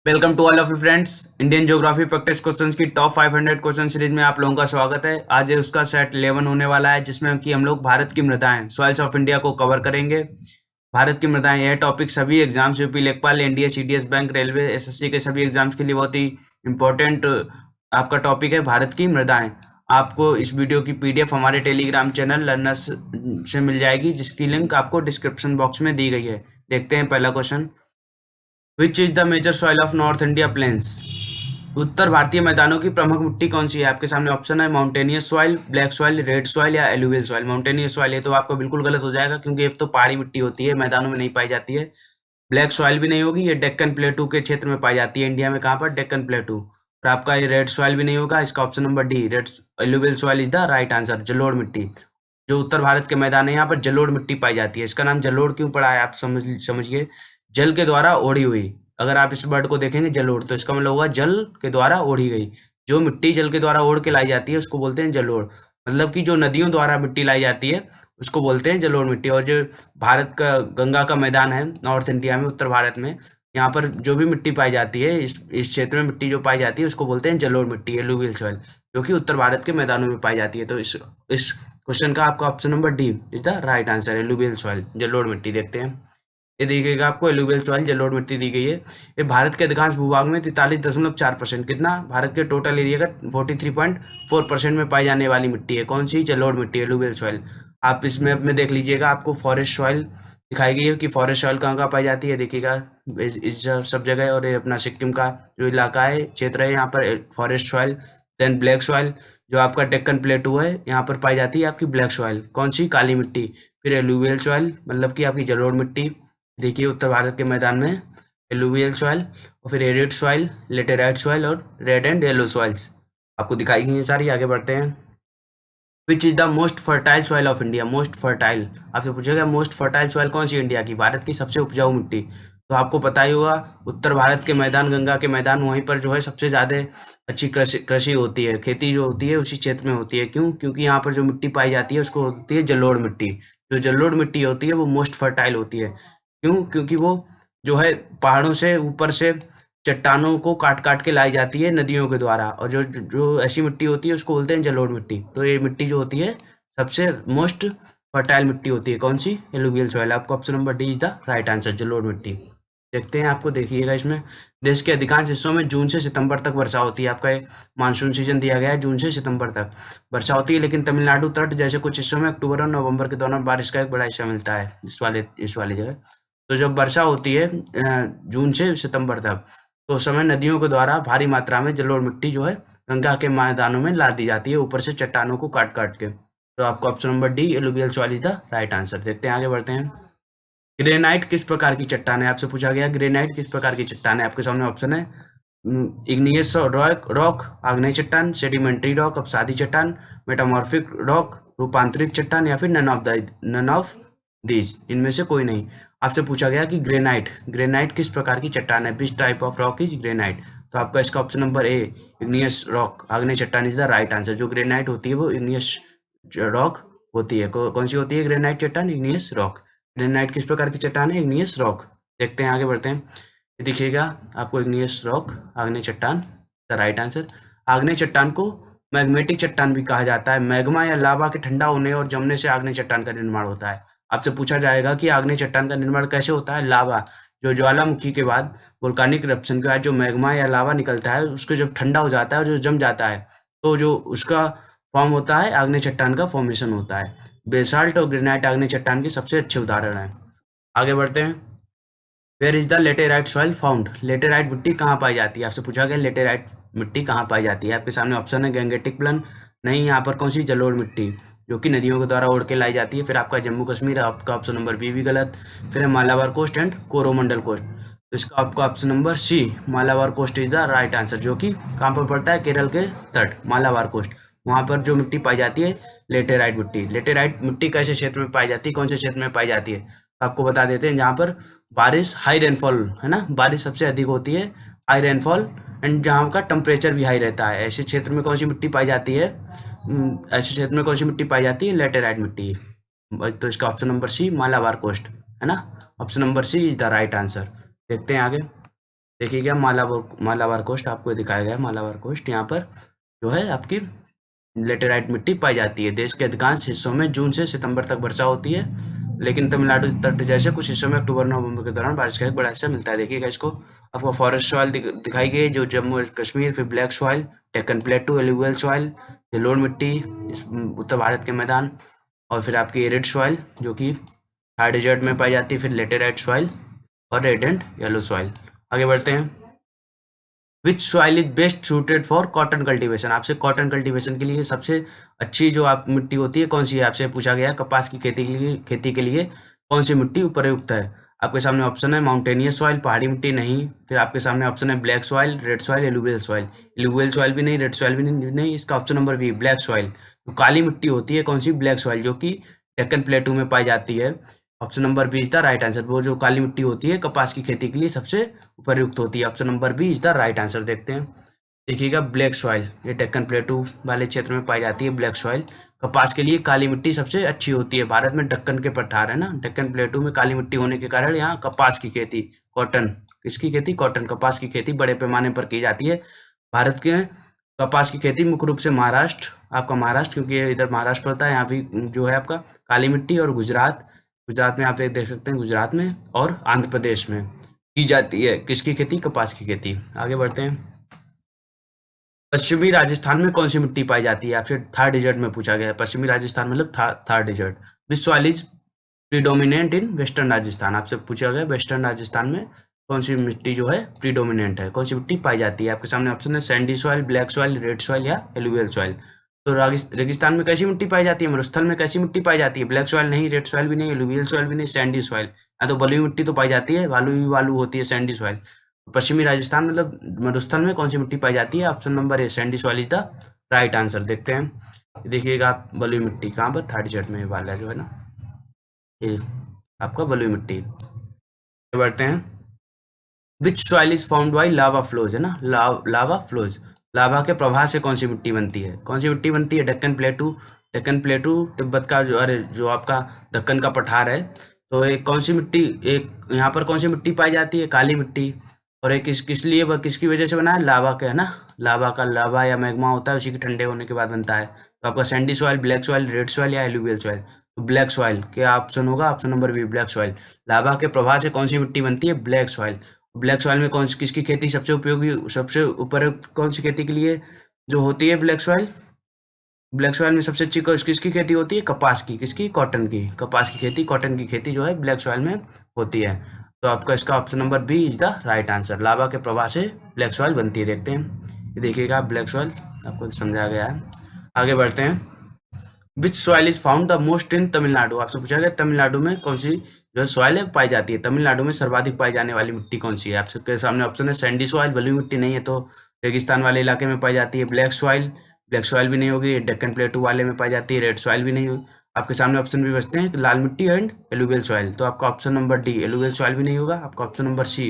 Welcome to all of you friends. Indian geography practice questions की top 500 question series में आप लोगों का स्वागत है। आज उसका सेट 11 होने वाला है, जिसमें कि हम लोग भारत की मृदाएं सॉइल्स ऑफ इंडिया को कवर करेंगे। भारत की मृदाएं यह टॉपिक सभी एग्जाम्स यूपी लेखपाल NDA CDS bank railway SSC के सभी एग्जाम्स के लिए बहुत ही इंपॉर्टेंट आपका टॉपिक है। भारत की मृदाएं आपको इस वीडियो की पीडीएफ हमारे टेलीग्राम चैनल लर्नर्स से मिल जाएगी, जिसकी लिंक आपको डिस्क्रिप्शन बॉक्स में दी गई है। देखते हैं पहला question. Which is the major soil of north India plains? उत्तर भारतीय मैदानों की प्रमुख मिट्टी कौन सी है? आपके सामने ऑप्शन है mountainous soil, black soil, red soil या एलुवियल सॉइल। माउंटेनियस सॉइल ये तो आपका बिल्कुल गलत हो जाएगा, क्योंकि ये तो पहाड़ी मिट्टी होती है, मैदानों में नहीं पाई जाती है। ब्लैक सॉइल भी नहीं होगी, ये डेक्कन प्लेटू के क्षेत्र में पाई जाती है इंडिया में। कहाँ पर? डेक्कन प्लेटू। और आपका ये रेड सॉइल भी नहीं होगा, इसका option number D, red alluvial soil is the right answer. जलोढ़ मिट्टी, जो उत्तर भारत के मैदान है यहाँ पर जलोढ़ मिट्टी पाई जाती है। इसका नाम जलोढ़ क्यों पड़ा है आप समझिए। जल के द्वारा ओढ़ी हुई, अगर आप इस वर्ड को देखेंगे जलोढ़, तो इसका मतलब होगा जल के द्वारा ओढ़ी गई। जो मिट्टी जल के द्वारा ओढ़ के लाई जाती है उसको बोलते हैं जलोढ़। मतलब कि जो नदियों द्वारा मिट्टी लाई जाती है उसको बोलते हैं जलोढ़ मिट्टी। और जो भारत का गंगा का मैदान है नॉर्थ इंडिया में, उत्तर भारत में, यहाँ पर जो भी मिट्टी पाई जाती है, इस क्षेत्र में मिट्टी जो पाई जाती है उसको बोलते हैं जलोढ़ मिट्टी, एलुवियल सॉइल, जो कि उत्तर भारत के मैदानों में पाई जाती है। तो इस क्वेश्चन का आपका option number D is the right answer, alluvial soil, जलोढ़ मिट्टी। देखते हैं, ये देखिएगा आपको एलुवियल सॉइल जलोढ़ मिट्टी दी गई है। ये भारत के अधिकांश भूभाग में 43.4%, कितना, भारत के टोटल एरिया का 43.4% में पाई जाने वाली मिट्टी है। कौन सी? जलोढ़ मिट्टी, एलुवियल सॉइल। आप इस मैप में देख लीजिएगा, आपको फॉरेस्ट सॉइल दिखाई गई है कि फॉरेस्ट सॉइल कहाँ कहाँ पाई जाती है। देखिएगा इस सब जगह, और ये अपना सिक्किम का जो इलाका है, क्षेत्र है, यहाँ पर forest soil. Then black soil, जो आपका डेक्कन प्लेटू है, यहाँ पर पाई जाती है आपकी ब्लैक सॉइल। कौन सी? काली मिट्टी। फिर एलुवियल सॉइल, मतलब कि आपकी जलोढ़ मिट्टी। देखिए उत्तर भारत के मैदान में एलुवियल सॉइल, और फिर एरिड सॉइल, लेटेराइट सॉइल और रेड एंड येलो सॉइल्स आपको दिखाई गई हैं सारी। आगे बढ़ते हैं। विच is the most fertile soil of India? Most fertile, आपसे पूछेगा मोस्ट फर्टाइल सॉइल कौन सी इंडिया की? भारत की सबसे उपजाऊ मिट्टी, तो आपको पता ही होगा उत्तर भारत के मैदान, गंगा के मैदान, वहीं पर जो है सबसे ज़्यादा अच्छी कृषि होती है, खेती जो होती है उसी क्षेत्र में होती है। क्यों? क्योंकि यहाँ पर जो मिट्टी पाई जाती है उसको होती है जलोढ़ मिट्टी। जो जलोढ़ मिट्टी होती है वो मोस्ट फर्टाइल होती है। क्यों? क्योंकि वो जो है पहाड़ों से ऊपर से चट्टानों को काट काट के लाई जाती है नदियों के द्वारा, और जो जो ऐसी मिट्टी होती है उसको बोलते हैं जलोढ़ मिट्टी। तो ये मिट्टी जो होती है सबसे मोस्ट फर्टाइल मिट्टी होती है। कौन सी? Alluvial soil. आपका option number D is the right answer, जलोढ़ मिट्टी। देखते हैं, आपको देखिएगा इसमें, देश के अधिकांश हिस्सों में जून से सितंबर तक वर्षा होती है। आपका मानसून सीजन दिया गया है, जून से सितंबर तक वर्षा होती है, लेकिन तमिलनाडु तट जैसे कुछ हिस्सों में अक्टूबर और नवंबर के दौरान बारिश का एक बड़ा हिस्सा मिलता है इस वाली जगह। तो जब वर्षा होती है जून से सितंबर तक, तो उस समय नदियों के द्वारा भारी मात्रा में जलोढ़ मिट्टी जो है गंगा के मैदानों में ला दी जाती है, ऊपर से चट्टानों को काट काट के। तो आपका option number D, alluvial soil is the right answer. देखते हैं, आगे बढ़ते हैं। ग्रेनाइट किस प्रकार की चट्टान है? आपसे पूछा गया ग्रेनाइट किस प्रकार की चट्टान है। आपके सामने ऑप्शन है इग्नियस रॉक, आग्नेय चट्टान, सेडिमेंट्री रॉक, अपसादी चट्टान, मेटामॉर्फिक रॉक, रूपांतरित चट्टान, या फिर नन ऑफ दीज, इनमें से कोई नहीं। आपसे पूछा गया कि ग्रेनाइट किस प्रकार की चट्टान है, which type of rock is granite. तो आपका इसका ऑप्शन नंबर ए, इग्नियस रॉक, आग्नेय चट्टान इज द राइट आंसर। जो ग्रेनाइट होती है वो इग्नियस रॉक होती है। कौन सी होती है ग्रेनाइट चट्टान? Igneous rock. ग्रेनाइट किस प्रकार की चट्टान है? Igneous rock. देखते हैं, आगे बढ़ते हैं। ये दिखेगा आपको इग्नियस रॉक, आग्नेय चट्टान, द राइट आंसर। आग्नेय चट्टान को मैग्मेटिक चट्टान भी कहा जाता है। मैग्मा या लावा के ठंडा होने और जमने से आग्नेय चट्टान का निर्माण होता है। आपसे पूछा जाएगा कि आग्नेय चट्टान का निर्माण कैसे होता है। लावा, जो ज्वालामुखी के बाद, वोल्कानिक इरप्शन के बाद जो मैग्मा या लावा निकलता है, उसको जब ठंडा हो जाता है और जो जम जाता है, तो जो उसका फॉर्म होता है आग्नेय चट्टान का फॉर्मेशन होता है। बेसाल्ट और ग्रेनाइट आग्नेय चट्टान के सबसे अच्छे उदाहरण हैं। आगे बढ़ते हैं। Where is the laterite soil found? Laterite मिट्टी कहाँ पाई जाती है? आपसे पूछा गया लेटेराइट मिट्टी कहाँ पाई जाती है। आपके सामने ऑप्शन है गंगेटिक प्लेन, नहीं, यहाँ पर कौन सी? जलोढ़ मिट्टी, जो कि नदियों के द्वारा उड़ के लाई जाती है। फिर आपका जम्मू कश्मीर, आपका ऑप्शन नंबर बी भी गलत। फिर है Malabar coast and Coromandel coast, तो इसका आपका option number C, Malabar coast is the right answer, जो कि कहाँ पर पड़ता है? केरल के तट, मालाबार कोस्ट, वहाँ पर जो मिट्टी पाई जाती है लेटेराइट मिट्टी। लेटेराइट मिट्टी कैसे क्षेत्र में पाई जाती है, कौन से क्षेत्र में पाई जाती है? आपको बता देते हैं, जहाँ पर बारिश, हाई रेनफॉल है ना, बारिश सबसे अधिक होती है, हाई रेनफॉल, एंड जहाँ का टेम्परेचर भी हाई रहता है, ऐसे क्षेत्र में कौन सी मिट्टी पाई जाती है? ऐसे क्षेत्र में कौन सी मिट्टी पाई जाती है? लेटेराइट मिट्टी। तो इसका option number C, Malabar coast, है ना, option number C is the right answer. देखते हैं आगे। देखिएगा मालाबार कोस्ट आपको दिखाया गया है। मालाबार कोस्ट यहाँ पर जो है आपकी लेटेराइट मिट्टी पाई जाती है। देश के अधिकांश हिस्सों में जून से सितंबर तक वर्षा होती है, लेकिन तमिलनाडु तट जैसे कुछ हिस्सों में अक्टूबर नवंबर के दौरान बारिश का एक बड़ा हिस्सा मिलता है। देखिएगा इसको, आपको फॉरेस्ट सॉइल दिखाई गई जो जम्मू एंड कश्मीर, फिर black soil, Deccan प्लेटू, alluvial soil, loan मिट्टी उत्तर भारत के मैदान, और फिर आपकी एरिड सॉइल जो कि थार डेजर्ट में पाई जाती है, फिर लेटेराइट सॉइल और रेड एंड येलो सॉइल। आगे बढ़ते हैं। Which soil is best suited for cotton cultivation. आपसे कॉटन कल्टीवेशन के लिए सबसे अच्छी जो आप मिट्टी होती है कौन सी है, आपसे पूछा गया। कपास की खेती के लिए कौन सी मिट्टी उपयुक्त है। आपके सामने ऑप्शन है माउंटेनियस सॉइल, पहाड़ी मिट्टी नहीं। फिर आपके सामने ऑप्शन है black soil, red soil, alluvial soil. Alluvial soil भी नहीं, रेड सॉइल भी नहीं, इसका option number B black soil. तो काली मिट्टी होती है कौन सी, ब्लैक सॉइल, जो कि डेक्कन प्लेटू में पाई जाती है। Option number B is the right answer. वो जो काली मिट्टी होती है कपास की खेती के लिए सबसे उपयुक्त होती है। Option number B is the right answer. देखते हैं। देखिएगा ब्लैक सॉइल, ये डेक्कन प्लेटू वाले क्षेत्र में पाई जाती है ब्लैक सॉइल। कपास के लिए काली मिट्टी सबसे अच्छी होती है। भारत में दक्कन के पठार है ना, डेक्कन प्लेटू में काली मिट्टी होने के कारण यहाँ कपास की खेती, कॉटन, किसकी खेती, कॉटन, कपास की खेती बड़े पैमाने पर की जाती है। भारत के कपास की खेती मुख्य रूप से महाराष्ट्र, आपका महाराष्ट्र, क्योंकि ये इधर महाराष्ट्र पड़ता है, यहाँ भी जो है आपका काली मिट्टी, और गुजरात में आप देख सकते हैं, गुजरात में और आंध्र प्रदेश में की जाती है किसकी खेती, कपास की खेती। आगे बढ़ते हैं। पश्चिमी राजस्थान में कौन सी मिट्टी पाई जाती है, आपसे थार डेजर्ट में पूछा गया है। पश्चिमी राजस्थान मतलब Thar desert. Which soil is predominant in western Rajasthan, आपसे पूछा गया वेस्टर्न राजस्थान में कौन सी मिट्टी जो है प्रीडोमिनेंट है, कौन सी मिट्टी पाई जाती है। आपके सामने ऑप्शन है Sandy soil, black soil, red soil या एलुवियल सॉइल। तो रेगिस्तान में कैसी मिट्टी पाई जाती है, मरुस्थल में कैसी मिट्टी पाई जाती है, ब्लैक सॉइल नहीं, रेड सॉइल भी नहीं, एलुवियल सॉइल भी नहीं, सैंडी सॉइल। या तो बलुई मिट्टी तो पाई जाती है, वालू ही वालू होती है सैंडी सॉइल। पश्चिमी राजस्थान मतलब मरुस्थल में कौन सी मिट्टी पाई जाती है, option number A Sandy soil is the right answer. देखते हैं। देखिएगा आप बलुई मिट्टी कहाँ पर, थर्ड जेट में वाला जो है ना, ये आपका बलुई मिट्टी। बढ़ते हैं। Which soil is found by lava flows, है ना, लावा फ्लोज, लावा के प्रवाह से कौन सी मिट्टी बनती है, कौन सी मिट्टी बनती है, डेक्कन प्लेटू, डेक्कन प्लेटू तिब्बत का जो, अरे जो आपका दक्कन का पठार है। तो एक कौन सी मिट्टी, एक यहाँ पर कौन सी मिट्टी पाई जाती है, काली मिट्टी। और एक किस लिए किसकी वजह से बना है, लावा के, है ना, लावा या मैग्मा होता है, उसी के ठंडे होने के बाद बनता है। तो आपका sandy soil, black soil, red soil या एलुवियल सॉइल। तो ब्लैक सॉइल क्या ऑप्शन होगा, option number B black soil. लावा के प्रवाह से कौन सी मिट्टी बनती है, ब्लैक सॉइल। ब्लैक सॉइल में किसकी खेती सबसे उपयोगी, सबसे उपयुक्त कौन सी खेती के लिए जो होती है ब्लैक सॉइल। ब्लैक सॉइल में सबसे अच्छी किसकी खेती होती है, कपास की, किसकी, कॉटन की, कपास की खेती, कॉटन की खेती जो है ब्लैक सॉइल में होती है। तो आपका इसका option number B is the right answer. लावा के प्रवाह से ब्लैक सॉइल बनती है। देखते हैं। ये देखिएगा ब्लैक सॉइल आपको समझाया गया है। आगे बढ़ते हैं। Which soil is found the most in Tamil Nadu, आपसे पूछा गया तमिलनाडु में कौन सी जो सॉइल है पाई जाती है, तमिलनाडु में सर्वाधिक पाई जाने वाली मिट्टी कौन सी है। आपके सामने ऑप्शन है सैंडी सॉइल, बलुई मिट्टी नहीं है तो रेगिस्तान वाले इलाके में पाई जाती है, ब्लैक सॉइल, ब्लैक सॉइल भी नहीं होगी, डेक्कन प्लेटू वाले में पाई जाती है, रेड सॉइल भी नहीं होगी। आपके सामने ऑप्शन भी बचते हैं लाल मिट्टी एंड एलुवियल सॉइल। तो आपका option number D alluvial soil भी नहीं होगा, आपका option number C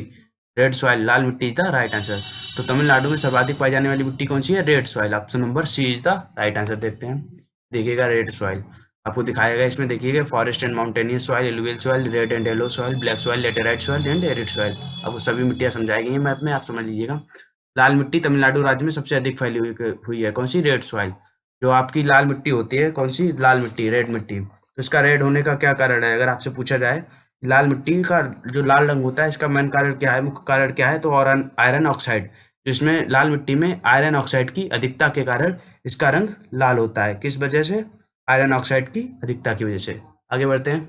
red soil, लाल मिट्टी इज द राइट आंसर। तो तमिलनाडु में सर्वाधिक पाई जाने वाली मिट्टी कौन सी है, red soil, option number C is the right answer. देखते हैं। देखिएगा रेड सॉइल आपको दिखाया गया, इसमें देखिएगा forest and mountainous soil, alluvial soil, red and yellow soil, black soil, laterite soil and arid soil. आपको सभी मिट्टियां समझाई गई हैं मैप में, आप समझ लीजिएगा। लाल मिट्टी तमिलनाडु राज्य में सबसे अधिक फैली हुई है, कौन सी, रेड सॉइल। जो आपकी लाल मिट्टी होती है कौन सी, लाल मिट्टी, रेड मिट्टी। तो इसका रेड होने का क्या कारण है, अगर आपसे पूछा जाए लाल मिट्टी का जो लाल रंग होता है इसका मेन कारण क्या है, मुख्य कारण क्या है, तो और आयरन ऑक्साइड, जिसमें लाल मिट्टी में आयरन ऑक्साइड की अधिकता के कारण इसका रंग लाल होता है। किस वजह से, आयरन ऑक्साइड की अधिकता की वजह से। आगे बढ़ते हैं।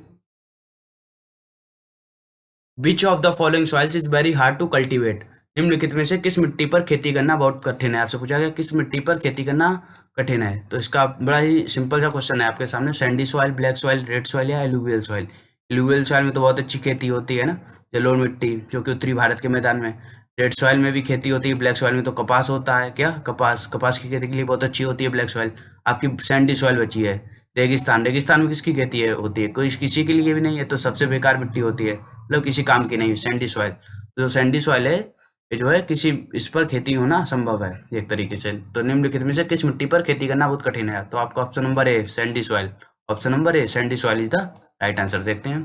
Which of the following soils is very hard to cultivate, निम्नलिखित में से किस मिट्टी पर खेती करना बहुत कठिन है। आपसे पूछा गया किस मिट्टी पर खेती करना कठिन है, तो इसका बड़ा ही सिंपल सा क्वेश्चन है आपके सामने, Sandy soil, black soil, red soil या एलुवियल सॉइल। एलुवियल सॉइल में तो बहुत अच्छी खेती होती है ना, जलोढ़ मिट्टी जो कि उत्तरी भारत के मैदान में। रेड सॉइल में भी खेती होती है, ब्लैक सॉइल में तो कपास होता है, क्या, कपास की खेती के लिए बहुत अच्छी होती है ब्लैक सॉइल। आपकी सैंडी सॉइल बची है। रेगिस्तान में किसकी खेती है, होती है, कोई किसी के लिए भी नहीं है, तो सबसे बेकार मिट्टी होती है, मतलब किसी काम की नहीं, सैंडी सॉइल। जो सैंडी सॉइल है ये जो है किसी इस पर खेती होना असंभव है एक तरीके से। तो निम्नलिखित में से किस मिट्टी पर खेती करना बहुत कठिन है, तो आपका option number A Sandy soil, option number A Sandy soil is the right answer. देखते हैं।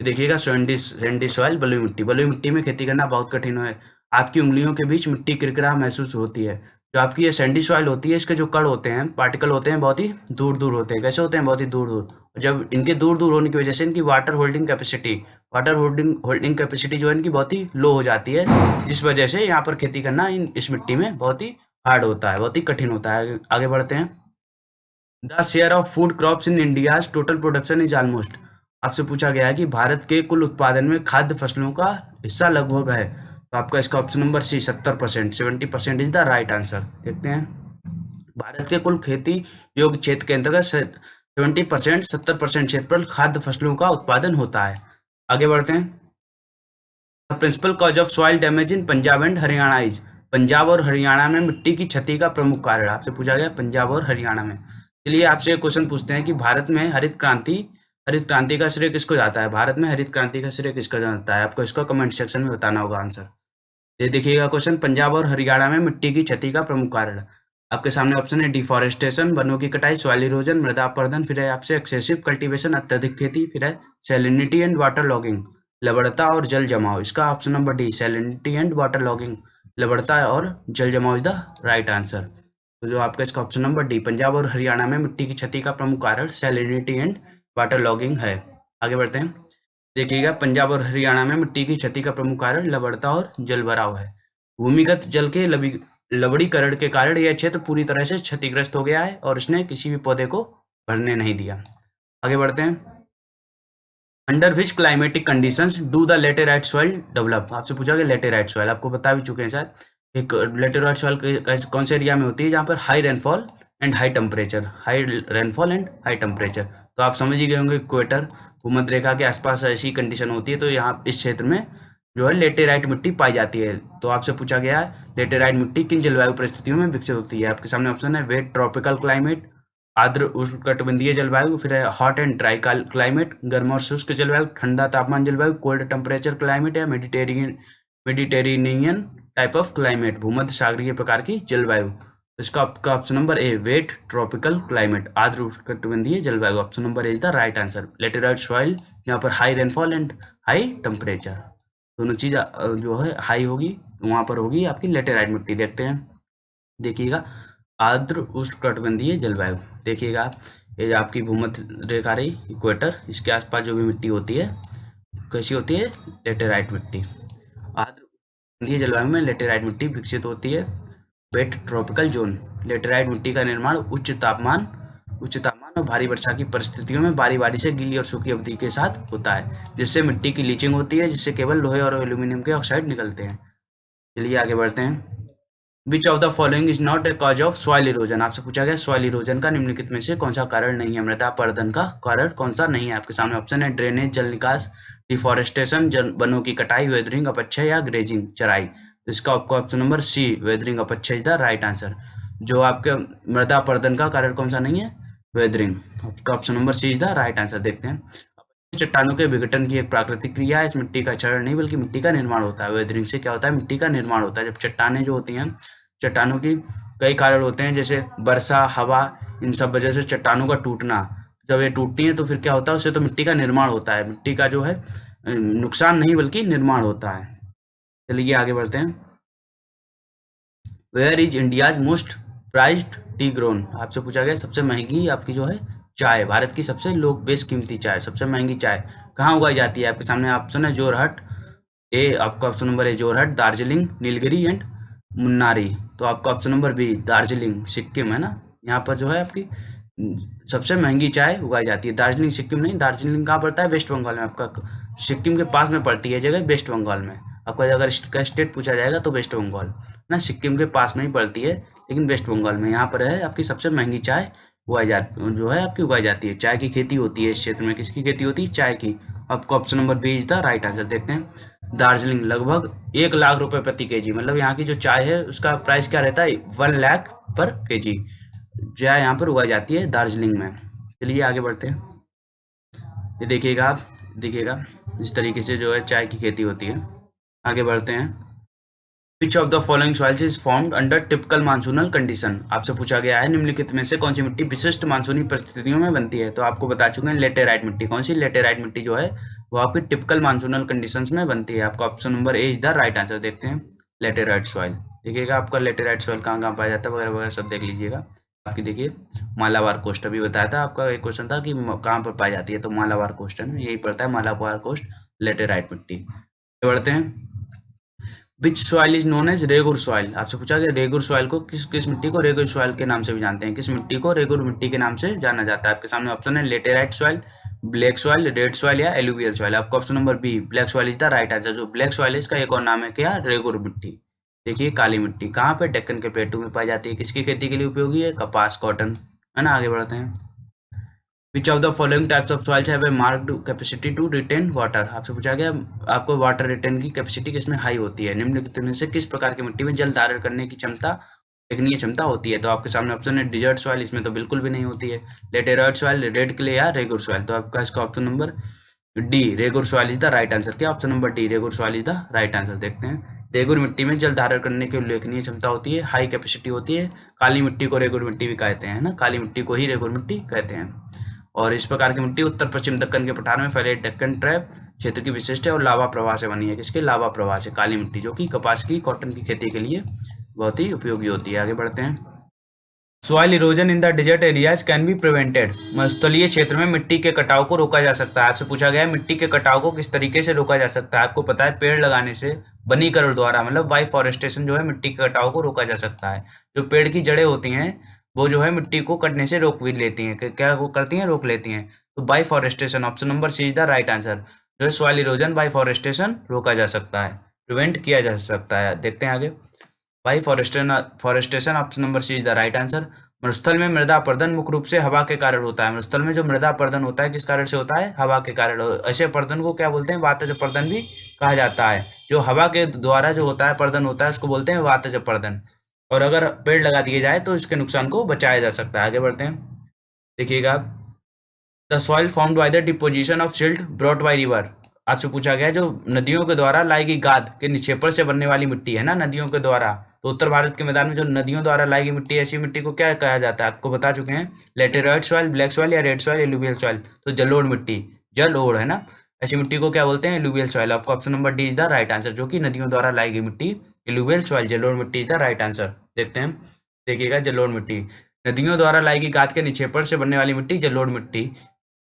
देखिएगा सैंडी सॉइल, बलुई मिट्टी में खेती करना बहुत कठिन है। आपकी उंगलियों के बीच मिट्टी किरकिरा महसूस होती है। जो आपकी ये सैंडी सॉइल होती है, इसके जो कण होते हैं, पार्टिकल होते हैं, बहुत ही दूर-दूर होते हैं। कैसे होते हैं? बहुत ही दूर-दूर। जब इनके दूर-दूर होने की वजह से इनकी वाटर होल्डिंग कैपेसिटी जो है इनकी बहुत ही लो हो जाती है, जिस वजह से यहाँ पर खेती करना इस मिट्टी में बहुत ही हार्ड होता है, बहुत ही कठिन होता है। आगे बढ़ते हैं। The share of food crops in India's total production is almost. आपसे पूछा गया है कि भारत के कुल उत्पादन में खाद्य फसलों का हिस्सा लगभग है। तो आपका इसका option number C 70%, 70% is the right answer. देखते हैं। भारत के कुल खेती योग्य क्षेत्र के अंतर्गत 70%, 70% क्षेत्र पर खाद्य फसलों का उत्पादन होता है। आगे बढ़ते हैं। Principal cause of soil damage in Punjab and Haryana is. Punjab और हरियाणा में मिट्टी की क्षति का प्रमुख कारण आपसे पूछा गया, पंजाब और हरियाणा में। चलिए आपसे एक क्वेश्चन पूछते हैं कि भारत में हरित क्रांति का श्रेय किसको जाता है? भारत में हरित क्रांति का श्रेय किसको जाता है? आपको इसको कमेंट सेक्शन में बताना होगा आंसर। ये देखिएगा क्वेश्चन, पंजाब और हरियाणा में मिट्टी की क्षति का प्रमुख कारण। आपके सामने ऑप्शन है डिफॉरेस्टेशन, वनों की कटाई, सॉइल इरोजन, मृदा अपरदन, फिर है आपसे एक्सेसिव कल्टीवेशन, अत्यधिक खेती, फिर है सैलिनिटी एंड वाटर लॉगिंग, लवणता और जल जमाव। इसका option number D, salinity and water logging, लवणता और जल जमाव इज द राइट आंसर। तो जो आपका इसका ऑप्शन नंबर डी, पंजाब और हरियाणा में मिट्टी की क्षति का प्रमुख कारण सैलिनिटी एंड वाटर लॉगिंग है। आगे बढ़ते हैं। देखिएगा, पंजाब और हरियाणा में मिट्टी की क्षति का प्रमुख कारण लवणता और जलभराव है। भूमिगत जल के लवणीकरण के कारण यह क्षेत्र पूरी तरह से क्षतिग्रस्त हो गया है और इसने किसी भी पौधे को भरने नहीं दिया। आगे बढ़ते हैं। Under which climatic conditions do the laterite soil develop. आपसे पूछा गया लेटेराइट सॉइल, आपको बता भी चुके हैं शायद। एक लेटेराइट सॉइल कौन से एरिया में होती है? जहाँ पर high rainfall and high temperature. तो आप समझ ही गए होंगे, इक्वेटर भूमध्य रेखा के आसपास ऐसी कंडीशन होती है, तो यहाँ इस क्षेत्र में जो है लेटेराइट मिट्टी पाई जाती है। तो आपसे पूछा गया है लेटेराइट मिट्टी किन जलवायु परिस्थितियों में विकसित होती है? आपके सामने ऑप्शन है वेट ट्रॉपिकल क्लाइमेट, आर्द्र उष्णकटिबंधीय जलवायु, फिर है हॉट एंड ड्राई क्लाइमेट, गर्म और शुष्क जलवायु, ठंडा तापमान जलवायु, कोल्ड टेम्परेचर क्लाइमेट, या मेडिटेरेनियन टाइप ऑफ क्लाइमेट, भूमध्य सागरीय प्रकार की जलवायु। इसका आपका option number A, wet tropical climate, आर्द्र उष्णकटिबंधीय जलवायु। Option number A is the right answer. Laterite soil, यहाँ पर high rainfall and high temperature, दोनों चीज जो है हाई होगी, वहां पर होगी आपकी लेटेराइट मिट्टी। देखते हैं। देखिएगा, आर्द्र उष्णकटिबंधीय जलवायु, देखिएगा आप, ये आपकी भूमध्य रेखा रही, इक्वेटर, इसके आसपास जो भी मिट्टी होती है कैसी होती है? लेटेराइट मिट्टी। आर्द्र उष्णकटिबंधीय जलवायु में लेटेराइट मिट्टी विकसित होती है। वेट ट्रॉपिकल जोन, लेटेराइट मिट्टी का निर्माण उच्च तापमान और भारी वर्षा की परिस्थितियों में बारी बारी से गीली और सूखी अवधि के साथ होता है, जिससे मिट्टी की लीचिंग होती है, जिससे केवल लोहे और एल्यूमिनियम के ऑक्साइड निकलते हैं। चलिए आगे बढ़ते हैं। Which of the following is not a cause of soil erosion. आपसे पूछा गया सॉइल इरोजन का निम्नलिखित में से कौन सा कारण नहीं है? मृदा अपरदन का कारण कौन सा नहीं है? आपके सामने ऑप्शन है ड्रेनेज, जल निकास, डिफॉरेस्टेशन, वनों की कटाई, वेदरिंग, अपक्षय या ग्रेजिंग, चराई। तो इसका आपको ऑप्शन नंबर सी, वेदरिंग, अपक्षय इज द राइट आंसर। जो आपके मृदा अपरदन का कारण कौन सा नहीं है? वेदरिंग। आपका option number C is the right answer. देखते हैं। चट्टानों के विघटन की एक प्राकृतिक क्रिया है, इस मिट्टी का क्षरण नहीं बल्कि मिट्टी का निर्माण होता है। वेदरिंग से क्या होता है? मिट्टी का निर्माण होता है। जब चट्टानें जो होती हैं, चट्टानों की कई कारण होते हैं, जैसे वर्षा, हवा, इन सब वजह से चट्टानों का टूटना। जब ये टूटती हैं तो फिर क्या होता है? उससे तो मिट्टी का निर्माण होता है, मिट्टी का जो है नुकसान नहीं बल्कि निर्माण होता है। चलिए आगे बढ़ते हैं। Where is India's most prized tea grown. आपसे पूछा गया सबसे महंगी आपकी जो है चाय, भारत की सबसे लोक बेशकीमती चाय, सबसे महंगी चाय कहाँ उगाई जाती है? आपके सामने ऑप्शन है जोरहट, ए आपका option number A Jorhat, Darjeeling, Nilgiri and Munnar. तो आपका option number B, Darjeeling, Sikkim है ना, यहाँ पर जो है आपकी सबसे महंगी चाय उगाई जाती है। दार्जिलिंग सिक्किम नहीं, दार्जिलिंग कहाँ पड़ता है? वेस्ट बंगाल में। आपका सिक्किम के पास में पड़ती है जगह, वेस्ट बंगाल में। आपका अगर स्टेट पूछा जाएगा तो वेस्ट बंगाल ना, सिक्किम के पास में ही पड़ती है, लेकिन वेस्ट बंगाल में यहाँ पर है आपकी सबसे महंगी चाय उगाई जाती, जो है आपकी उगाई जाती है। चाय की खेती होती है इस क्षेत्र में। किसकी खेती होती है? चाय की। आपका option number B is the right answer. देखते हैं। दार्जिलिंग लगभग 1 लाख रुपए प्रति केजी, मतलब यहाँ की जो चाय है उसका प्राइस क्या रहता है? 1 लाख पर केजी चाय यहाँ पर उगाई जाती है दार्जिलिंग में। चलिए आगे बढ़ते हैं। ये देखिएगा आप, देखिएगा इस तरीके से जो है चाय की खेती होती है। आगे बढ़ते हैं। Which of the following soils is formed under typical monsoonal condition. आपसे पूछा गया है निम्नलिखित में से कौन सी मिट्टी विशिष्ट मानसूनी परिस्थितियों में बनती है? तो आपको बता चुके हैं लेटेराइट मिट्टी। कौन सी? लेटेराइट मिट्टी जो है वो आपकी टिपिकल मानसूनल कंडीशंस में बनती है। आपका option number A is the right answer. देखते हैं। Laterite soil. देखिएगा आपका लेटेराइट सॉइल कहाँ कहाँ पाया जाता है वगैरह वगैरह सब देख लीजिएगा। आपकी देखिए मालाबार कोस्ट अभी बताया था, आपका एक क्वेश्चन था कि कहाँ पर पाई जाती है, तो मालाबार कोस्ट है ना, यही पड़ता है मालाबार कोस्ट लेटेराइट मिट्टी। आगे बढ़ते हैं। Which soil is known as regur soil. आपसे पूछा गया रेगुर सॉइल को किस किस मिट्टी को रेगुर सॉइल के नाम से भी जानते हैं, किस मिट्टी को रेगुर मिट्टी के नाम से जाना जाता है। आपके सामने ऑप्शन है laterite soil, black soil, red soil या एलुवियल सॉइल। आपका option number B black soil is the right answer. जो ब्लैक सॉइल है इसका एक और नाम है क्या, रेगुर मिट्टी। देखिए काली मिट्टी कहाँ पे, डेक्कन के प्लेटू में पाई जाती है, किसकी खेती के लिए उपयोगी है, कपास कॉटन, है ना। आगे बढ़ते हैं। Which of the following types of soils have a marked capacity to retain water. आपसे पूछा गया आपको वाटर रिटेन की कैपेसिटी किसमें हाई होती है, निम्नलिखित में से किस प्रकार की मिट्टी में जल धारण करने की क्षमता, लेखनीय क्षमता होती है। तो आपके सामने ऑप्शन है डिजर्ट सॉइल, इसमें तो बिल्कुल भी नहीं होती है। लेटेराइट सॉइल, रेड क्ले या रेगुर सॉइल। तो आपका इसका option number D regur soil is the right answer. क्या option number D regur soil is the right answer. देखते हैं। रेगुर मिट्टी में जल धारण करने की उल्लेखनीय क्षमता होती है, हाई कैपेसिटी होती है। काली मिट्टी को रेगुर मिट्टी भी कहते हैं ना, काली मिट्टी को ही रेगुर मिट्टी कहते हैं। और इस प्रकार की मिट्टी उत्तर पश्चिम दक्कन के पठार में फैले डेक्कन ट्रैप क्षेत्र की विशिष्ट है और लावा प्रवाह से बनी है। किसके, लावा प्रवाह से। काली मिट्टी जो कि कपास की कॉटन की खेती के लिए बहुत ही उपयोगी होती है। आगे बढ़ते हैं। Soil erosion in the dessert areas can be prevented. मरुस्थलीय क्षेत्र में मिट्टी के कटाव को रोका जा सकता है। आपसे पूछा गया है मिट्टी के कटाव को किस तरीके से रोका जा सकता है। आपको पता है पेड़ लगाने से, वनीकरण द्वारा, मतलब बाई फॉरेस्टेशन जो है मिट्टी के कटाव को रोका जा सकता है। जो पेड़ की जड़ें होती हैं वो जो है मिट्टी को कटने से रोक भी लेती हैं। क्या वो करती हैं, रोक लेती हैं। तो by forestation option number C is the right answer. जो है सॉइल इरोजन बाई फॉरेस्टेशन रोका जा सकता है, प्रिवेंट किया जा सकता है। देखते हैं आगे। By forestation option number C is the right answer. मरुस्थल में मृदा अपरदन मुख्य रूप से हवा के कारण होता है। मरुस्थल में जो मृदा अपरदन होता है किस कारण से होता है, हवा के कारण। ऐसे अपरदन को क्या बोलते हैं, वातज अपरदन भी कहा जाता है। जो हवा के द्वारा जो होता है अपरदन होता है उसको बोलते हैं वातज अपरदन। और अगर पेड़ लगा दिए जाए तो इसके नुकसान को बचाया जा सकता है। आगे बढ़ते हैं। देखिएगा आप। The soil formed by the deposition of silt brought by river. आपसे पूछा गया जो नदियों के द्वारा लाई गई गाद के निक्षेपण से बनने वाली मिट्टी है ना, नदियों के द्वारा। तो उत्तर भारत के मैदान में जो नदियों द्वारा लाई गई मिट्टी, ऐसी मिट्टी को क्या कहा जाता है, आपको बता चुके हैं। लेटेराइट सॉइल, ब्लैक सॉइल या रेड सॉइल, एलुवियल सॉइल। तो जलोढ़ मिट्टी, जलोढ़ है ना, ऐसी मिट्टी को क्या बोलते हैं, एलुवियल सॉइल। आपका option number D is the right answer. जो कि नदियों द्वारा लाई गई मिट्टी, एलुवियल सॉइल, जलोढ़ मिट्टी इज द राइट आंसर। देखते हैं। देखिएगा जलोढ़ मिट्टी, नदियों द्वारा लाई गई गाद के निक्षेपण से बनने वाली मिट्टी जलोढ़ मिट्टी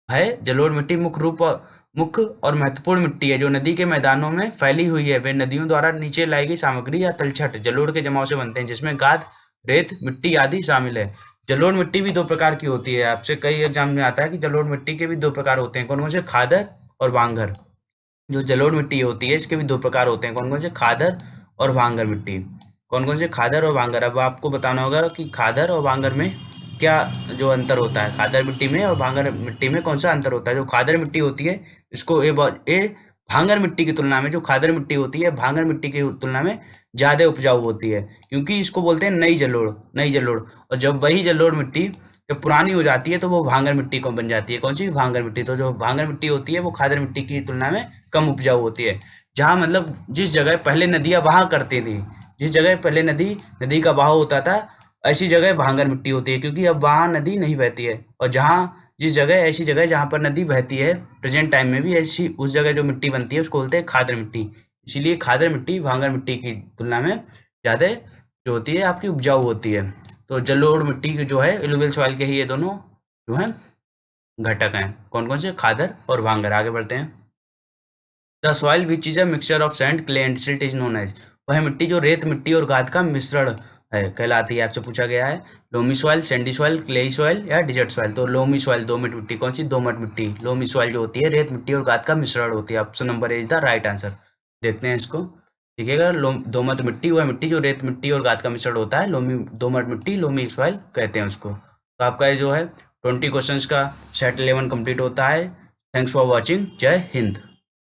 है। जलोढ़ मिट्टी मुख्य और महत्वपूर्ण मिट्टी है जो नदी के मैदानों में फैली हुई है। वे नदियों द्वारा नीचे लाई गई सामग्री या तलछट जलोढ़ के जमाव से बनते हैं, जिसमें गाद, रेत, मिट्टी आदि शामिल है। जलोढ़ मिट्टी भी दो प्रकार की होती है। आपसे कई एग्जाम में आता है कि जलोढ़ मिट्टी के भी दो प्रकार होते हैं। कौन कौन से, खादर और वांगर। जो जलोढ़ मिट्टी होती है इसके भी दो प्रकार होते हैं। कौन कौन से, खादर और वांगर मिट्टी। कौन कौन से, खादर और वांगर। अब आपको बताना होगा कि खादर और वांगर में क्या जो अंतर होता है, खादर मिट्टी में और भांगर मिट्टी में कौन सा अंतर होता है। जो खादर मिट्टी होती है इसको भांगर मिट्टी की तुलना में, जो खादर मिट्टी होती है भांगर मिट्टी की तुलना में ज्यादा उपजाऊ होती है, क्योंकि इसको बोलते हैं नई जलोढ़, नई जलोढ़। और जब वही जलोढ़ मिट्टी जब पुरानी हो जाती है तो वो भांगर मिट्टी को बन जाती है। कौन सी, भांगर मिट्टी। तो जो भांगर मिट्टी होती है वो खादर मिट्टी की तुलना में कम उपजाऊ होती है। जहाँ मतलब जिस जगह पहले नदियाँ बहा करती थी, जिस जगह पहले नदी का बहाव होता था, ऐसी जगह भांगर मिट्टी होती है, क्योंकि अब वहाँ नदी नहीं बहती है। और जिस जगह, ऐसी जगह जहाँ पर नदी बहती है प्रेजेंट टाइम में भी, ऐसी उस जगह जो मिट्टी बनती है उसको बोलते हैं खादर मिट्टी। इसीलिए खादर मिट्टी भांगर मिट्टी की तुलना में ज़्यादा जो होती है आपकी उपजाऊ होती है। तो जलोढ़ मिट्टी जो है, एलुवियल सॉइल के ही ये दोनों जो है घटक हैं। कौन कौन से, खादर और भांगर। आगे बढ़ते हैं। The soil which is a mixture of sand, clay and silt is known as. वह मिट्टी जो रेत, मिट्टी और गाद का मिश्रण है कहलाती है। आपसे पूछा गया है loamy soil, Sandy soil, clayey soil या डिजर्ट सॉइल। तो लोमी सॉइल, दोमट मिट्टी। कौन सी, दोमट मिट्टी। लोमी सॉइल जो होती है रेत, मिट्टी और गाद का मिश्रण होती है। Option number is the right answer. देखते हैं इसको। देखिएगा दोमट मिट्टी वह मिट्टी जो रेत, मिट्टी और गाद का मिश्रण होता है, लोमी दोमट मिट्टी, लोमी सॉइल कहते हैं उसको। तो आपका ये जो है 20 क्वेश्चंस का सेट 11 कंप्लीट होता है। Thanks for watching. जय हिंद।